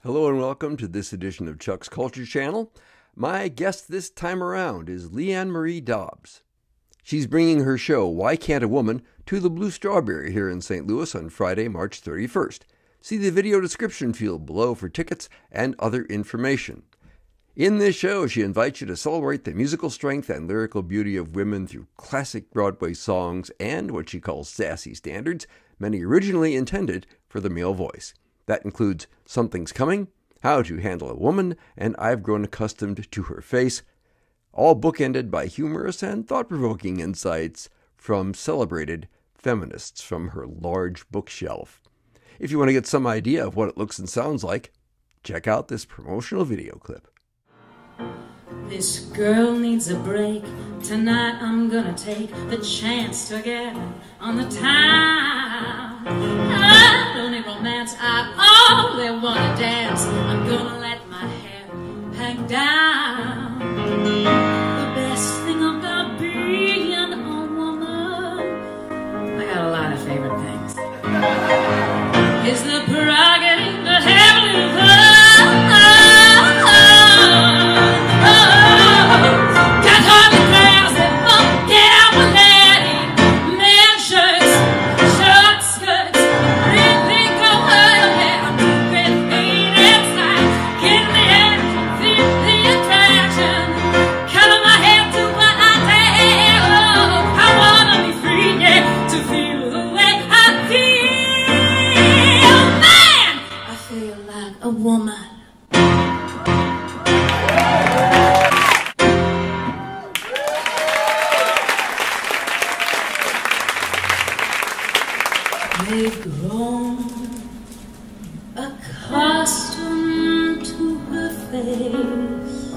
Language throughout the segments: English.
Hello and welcome to this edition of Chuck's Culture Channel. My guest this time around is Lianne Marie Dobbs. She's bringing her show, Why Can't a Woman, to the Blue Strawberry here in St. Louis on Friday, March 31st. See the video description field below for tickets and other information. In this show, she invites you to celebrate the musical strength and lyrical beauty of women through classic Broadway songs and what she calls sassy standards, many originally intended for the male voice. That includes Something's Coming, How to Handle a Woman, and I've Grown Accustomed to Her Face, all bookended by humorous and thought-provoking insights from celebrated feminists from her large bookshelf. If you want to get some idea of what it looks and sounds like, check out this promotional video clip. This girl needs a break. Tonight I'm gonna take the chance to get on the town. I don't need romance, I only wanna dance. I'm gonna let my hair hang down. The best thing about being a woman, I got a lot of favorite things, is the prerogative to have a little fun. They've grown accustomed to her face.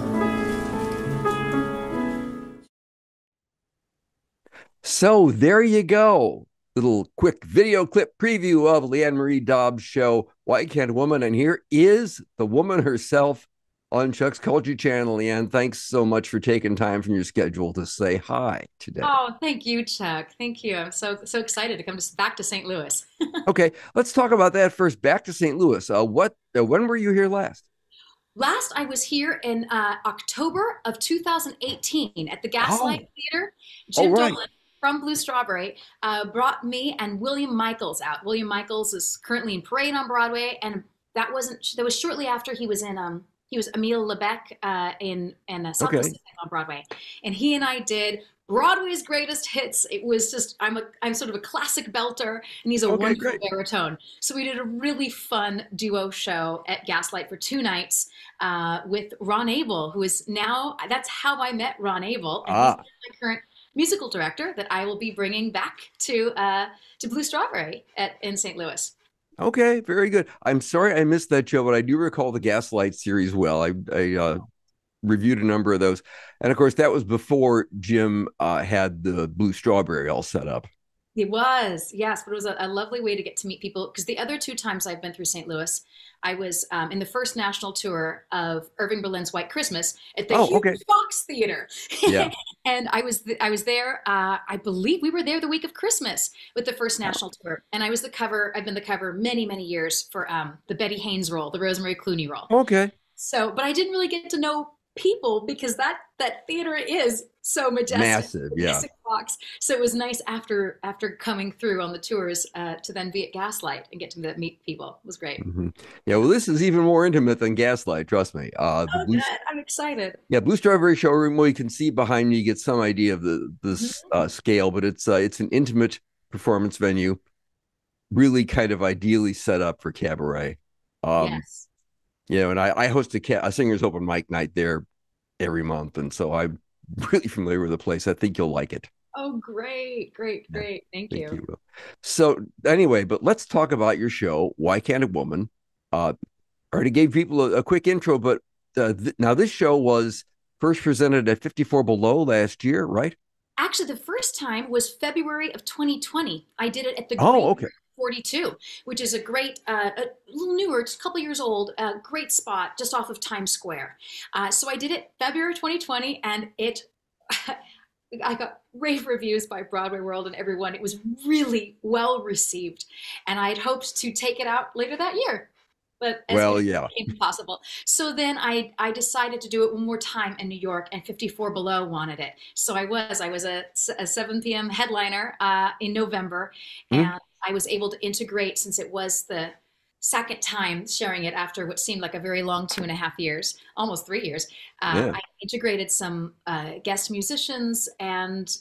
So there you go. Little quick video clip preview of Lianne Marie Dobbs' show, Why Can't a Woman? And here is the woman herself on Chuck's Culture Channel. Lianne, thanks so much for taking time from your schedule to say hi today. Oh, thank you, Chuck. Thank you. I'm so excited to come back to St. Louis. Okay, let's talk about that first. Back to St. Louis. When were you here last? Last, I was here in October of 2018 at the Gaslight Theater. Jim right. Dolan from Blue Strawberry brought me and William Michaels out. William Michaels is currently in Parade on Broadway, and that was shortly after he was in he was Emile Lebec in South Pacific on Broadway, and he and I did Broadway's greatest hits. It was just I'm sort of a classic belter, and he's a wonderful baritone. So we did a really fun duo show at Gaslight for 2 nights with Ron Abel, who is now, that's how I met Ron Abel, and he's my current musical director that I will be bringing back to Blue Strawberry in St. Louis. Okay, very good. I'm sorry I missed that show, but I do recall the Gaslight series well. I reviewed a number of those. And of course, that was before Jim had the Blue Strawberry all set up. It was, yes, but it was a lovely way to get to meet people, because the other 2 times I've been through St. Louis, I was in the first national tour of Irving Berlin's White Christmas at the huge Fox Theater. Yeah. And I was there, I believe we were there the week of Christmas with the first national tour. And I was the cover, I've been the cover many, many years for the Betty Haynes role, the Rosemary Clooney role. Okay. So, but I didn't really get to know people because that theater is so majestic, massive, yeah. Box. So it was nice after coming through on the tours to then be at Gaslight and get to meet people. It was great. Mm-hmm. Yeah, well, this is even more intimate than Gaslight, trust me. I'm excited. Yeah, Blue Strawberry Showroom. Well, you can see behind me, you get some idea of the scale, but it's an intimate performance venue, really kind of ideally set up for cabaret. Yes. Yeah, and I host a singers open mic night there every month, and so I'm really familiar with the place. I think you'll like it. Oh, great. Thank you. So anyway, but let's talk about your show, Why Can't a Woman? Already gave people a quick intro, but now this show was first presented at 54 Below last year, right? Actually, the first time was February of 2020. I did it at the 42, which is a great, a little newer, just a couple years old, great spot just off of Times Square. So I did it February 2020, and I got rave reviews by Broadway World and everyone. It was really well received, and I had hoped to take it out later that year. but as Well, it yeah. became possible. So then I decided to do it one more time in New York, and 54 Below wanted it. So I was a 7 p.m. headliner in November, Mhm. and I was able to integrate, since it was the second time sharing it after what seemed like a very long 2.5 years, almost 3 years. Yeah. I integrated some guest musicians, and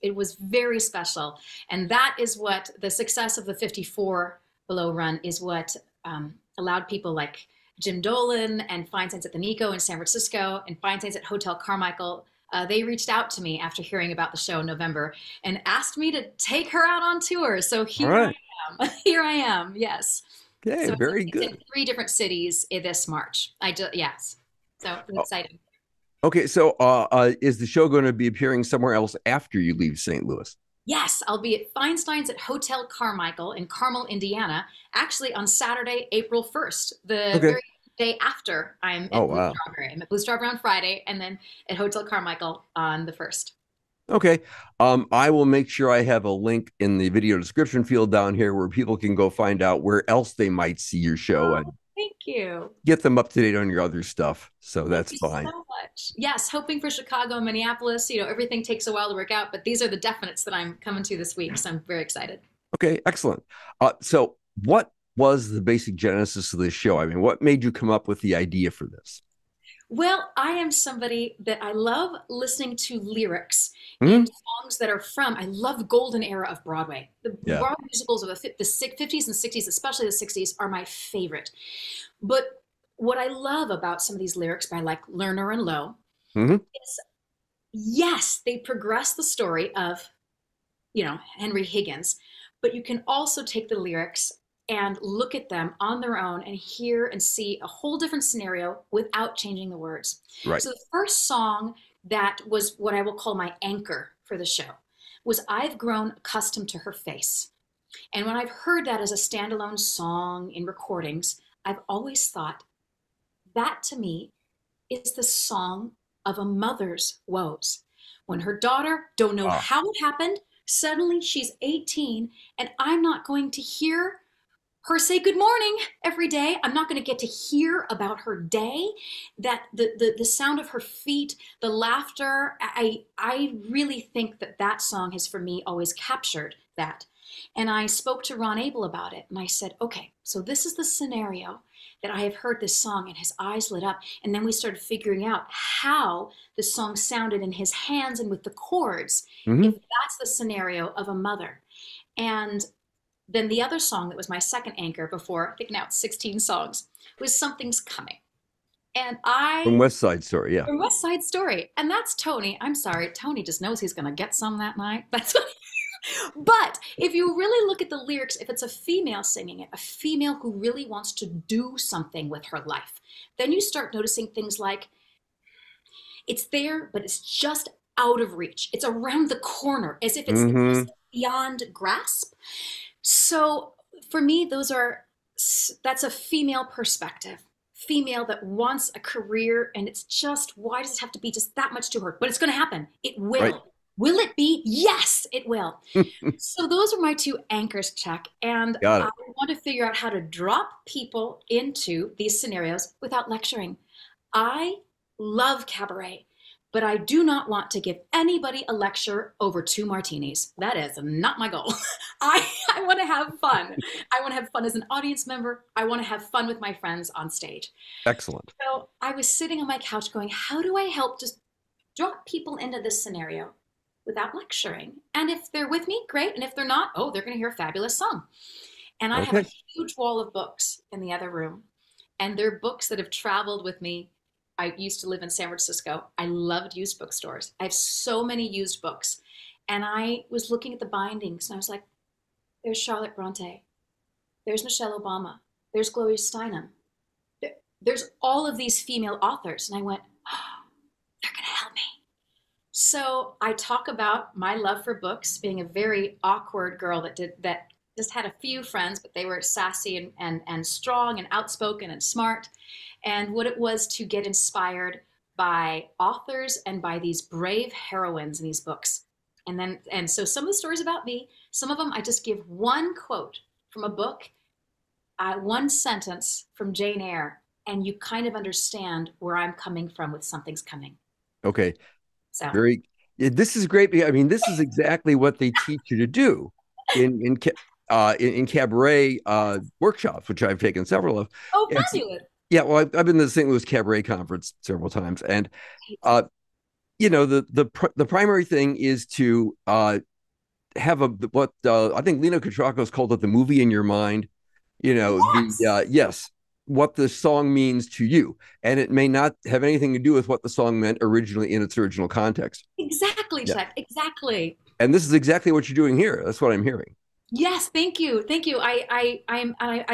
it was very special. And that is what the success of the 54 Below run is, what allowed people like Jim Dolan and Fine Saints at the Nico in San Francisco and Fine Saints at Hotel Carmichael. They reached out to me after hearing about the show in November and asked me to take her out on tour. So All here I right. am. Here I am. Yes. Okay, So very it's in good. 3 different cities this March. Yes. So it's Oh, exciting. okay, so is the show going to be appearing somewhere else after you leave St. Louis? Yes, I'll be at Feinstein's at Hotel Carmichael in Carmel, Indiana, actually on Saturday, April 1st, the Okay. very day after I'm Oh, at Blue wow. Strawberry. I'm at Blue Strawberry on Friday, and then at Hotel Carmichael on the 1st. Okay. I will make sure I have a link in the video description field down here where people can go find out where else they might see your show Oh, and thank you. get them up to date on your other stuff. So Thank that's you fine. so much. Yes, hoping for Chicago and Minneapolis. Everything takes a while to work out, but these are the definites that I'm coming to this week, so I'm very excited. Okay, excellent. So what was the basic genesis of this show? I mean, what made you come up with the idea for this? Well, I am somebody that I love listening to lyrics in Hmm. songs that are I love the golden era of Broadway. The Yeah. Broadway musicals of the 50s and 60s, especially the 60s, are my favorite. But what I love about some of these lyrics by like Lerner and Lowe Hmm. is, yes, they progress the story of, Henry Higgins, but you can also take the lyrics and look at them on their own and hear and see a whole different scenario without changing the words. Right. So the first song that was what I will call my anchor for the show was I've Grown Accustomed to Her Face. And when I've heard that as a standalone song in recordings, I've always thought that to me is the song of a mother's woes. When her daughter, don't know Ah, how it happened, suddenly she's 18, and I'm not going to hear her say good morning every day. I'm not going to get to hear about her day, that the sound of her feet, the laughter. I really think that song has for me always captured that. And I spoke to Ron Abel about it, and I said, okay, so this is the scenario that I have heard this song, and his eyes lit up. And then we started figuring out how the song sounded in his hands and with the chords, if hmm. that's the scenario of a mother. And then the other song that was my second anchor before, I think now it's 16 songs, was Something's Coming. And From West Side Story, yeah. from West Side Story. And that's Tony. I'm sorry, Tony just knows he's going to get some that night. That's what. But if you really look at the lyrics, if it's a female singing it, a female who really wants to do something with her life, then you start noticing things like it's there, but it's just out of reach. It's around the corner, as if it's Hmm. just beyond grasp. So for me, that's a female perspective. Female that wants a career, and it's just, why does it have to be just that much to her? But it's going to happen. It Right. will. Will it be? Yes, it will. So those are my two anchors, Chuck. And Got I it. want to figure out how to drop people into these scenarios without lecturing. I love cabaret, but I do not want to give anybody a lecture over 2 martinis. That is not my goal. I want to have fun. I want to have fun as an audience member. I want to have fun with my friends on stage. Excellent. So I was sitting on my couch going, how do I help just drop people into this scenario without lecturing? And if they're with me, great. And if they're not, oh, they're going to hear a fabulous song. And I have Okay. a huge wall of books in the other room. And they're books that have traveled with me. I used to live in San Francisco. I loved used bookstores. I have so many used books. And I was looking at the bindings, and I was like, there's Charlotte Bronte. There's Michelle Obama. There's Gloria Steinem. There's all of these female authors. And I went, oh, they're going to help me. So I talk about my love for books, being a very awkward girl that just had a few friends, but they were sassy and strong and outspoken and smart, and what it was to get inspired by authors and by these brave heroines in these books. And so some of the stories about me, some of them I just give one quote from a book, one sentence from Jane Eyre, and you kind of understand where I'm coming from with Something's Coming. Okay. So, Very. Yeah, this is great. I mean, this is exactly what they teach you to do in cabaret workshops, which I've taken several of. oh, It's fabulous. yeah. Well, I've been to the St. Louis Cabaret Conference several times, and uh, the primary thing is to have what I think Lino Catracos called it the movie in your mind. The Yes, yes, what the song means to you, and it may not have anything to do with what the song meant originally in its original context. exactly, Yeah, Chet. Exactly. and this is exactly what you're doing here. That's what I'm hearing. Yes, thank you, thank you. I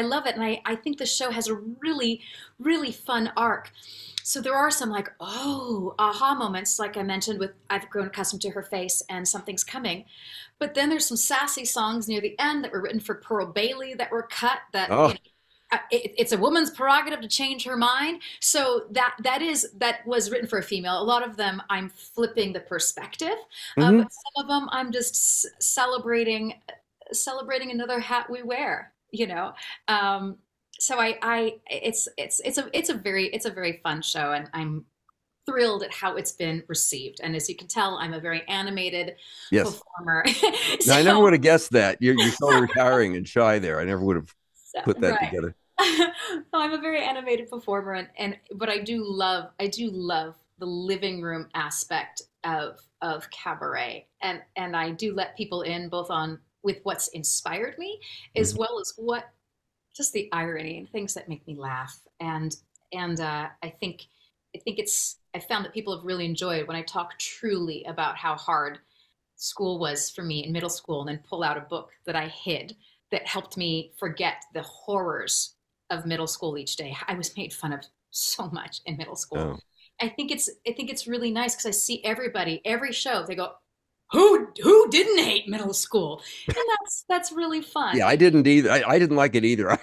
love it, and I think the show has a really, really fun arc. So there are some like aha moments, like I mentioned with I've grown accustomed to her face and Something's Coming, but then there's some sassy songs near the end that were written for Pearl Bailey that were cut. That Oh, it's a woman's prerogative to change her mind. So that was written for a female. A lot of them I'm flipping the perspective, hmm but some of them I'm just celebrating another hat we wear, you know. So it's a very fun show, and I'm thrilled at how it's been received. And as you can tell, I'm a very animated yes. performer. Now, I never so, would have guessed that. You're so retiring and shy there. I never would have put that right. together. I'm a very animated performer, and but I do love the living room aspect of cabaret, and I do let people in both on with what's inspired me as Mhm. well as what just the irony and things that make me laugh. And I think I found that people have really enjoyed when I talk truly about how hard school was for me in middle school, and then pull out a book that I hid that helped me forget the horrors of middle school each day. I was made fun of so much in middle school. Oh, I think it's really nice because I see everybody, every show, they go, who didn't hate middle school? And that's really fun. yeah. I didn't either. I didn't like it either.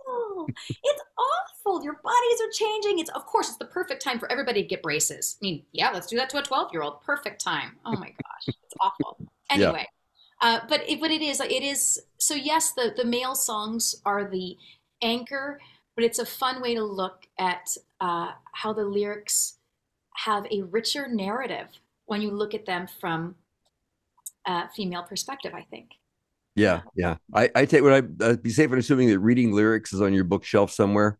Oh, it's awful. Your bodies are changing. It's of course it's the perfect time for everybody to get braces. I mean, yeah, let's do that to a 12-year-old. Perfect time. Oh my gosh, it's awful. Yeah. Anyway, but it is so yes, the male songs are the anchor, but it's a fun way to look at how the lyrics have a richer narrative when you look at them from a female perspective, I think. Yeah, Yeah. yeah. I take would I be safe in assuming that reading lyrics is on your bookshelf somewhere?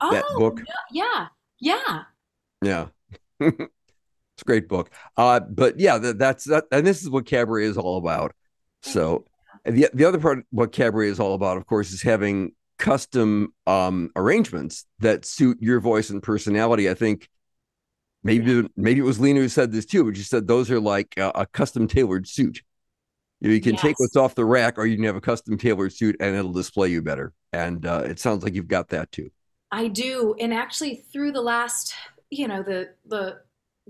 That Oh, book? yeah, yeah, Yeah. It's a great book. But yeah, that's that, and this is what cabaret is all about. thank you. So and the other part, what cabaret is all about, of course, is having custom arrangements that suit your voice and personality. I think Yeah. maybe it was Lena who said this too, but she said those are like a custom tailored suit. You can take Yes, what's off the rack, or you can have a custom tailored suit, and it'll display you better. And it sounds like you've got that too. I do. And actually, through the last, the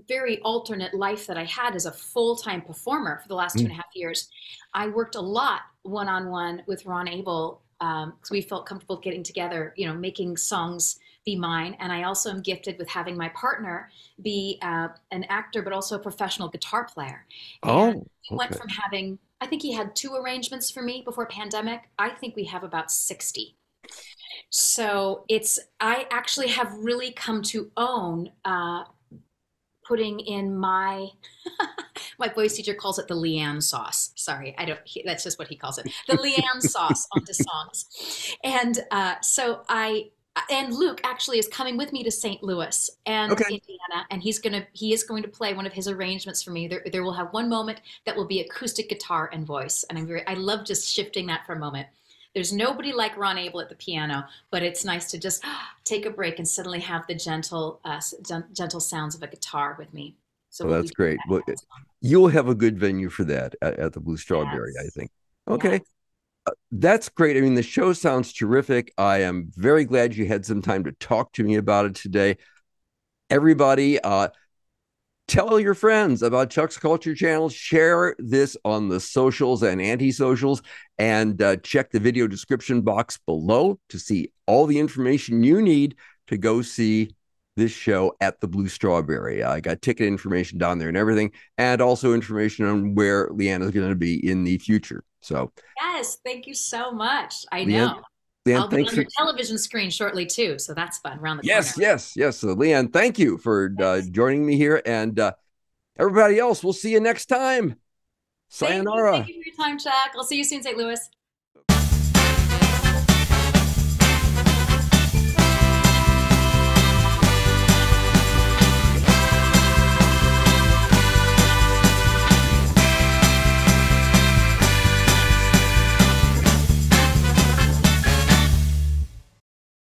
very alternate life that I had as a full-time performer for the last two Mm. and a half years, I worked a lot one-on-one with Ron Abel because we felt comfortable getting together, making songs be mine. And I also am gifted with having my partner be an actor, but also a professional guitar player. And Oh, we went okay. from having, I think he had two arrangements for me before pandemic. I think we have about 60. So I actually have really come to own putting in my voice teacher calls it the Lianne sauce. Sorry, I don't, that's just what he calls it. The Lianne sauce onto songs. And and Luke actually is coming with me to St. Louis and Okay. Indiana, and he is going to play one of his arrangements for me. There will have one moment that will be acoustic guitar and voice, and I love just shifting that for a moment. There's nobody like Ron Abel at the piano, but it's nice to just take a break and suddenly have the gentle sounds of a guitar with me. So Well, we'll be that's doing great. Well, that next month. you'll have a good venue for that at the Blue Strawberry, I Yes. think. Yes. Okay. That's great. I mean, the show sounds terrific. I am very glad you had some time to talk to me about it today. Everybody, tell your friends about Chuck's Culture Channel. Share this on the socials and anti-socials, and check the video description box below to see all the information you need to go see this show at the Blue Strawberry. I got ticket information down there and everything, and also information on where Leanne is going to be in the future. So, Yes. Thank you so much. I Leanne, know. Leanne, I'll be thanks on for your television screen shortly too, so that's fun around the corner. yes. So, Leanne, thank you for Yes. joining me here, and everybody else, we'll see you next time. Thank you. Thank Sayonara. you for your time, Chuck. I'll see you soon, St. Louis.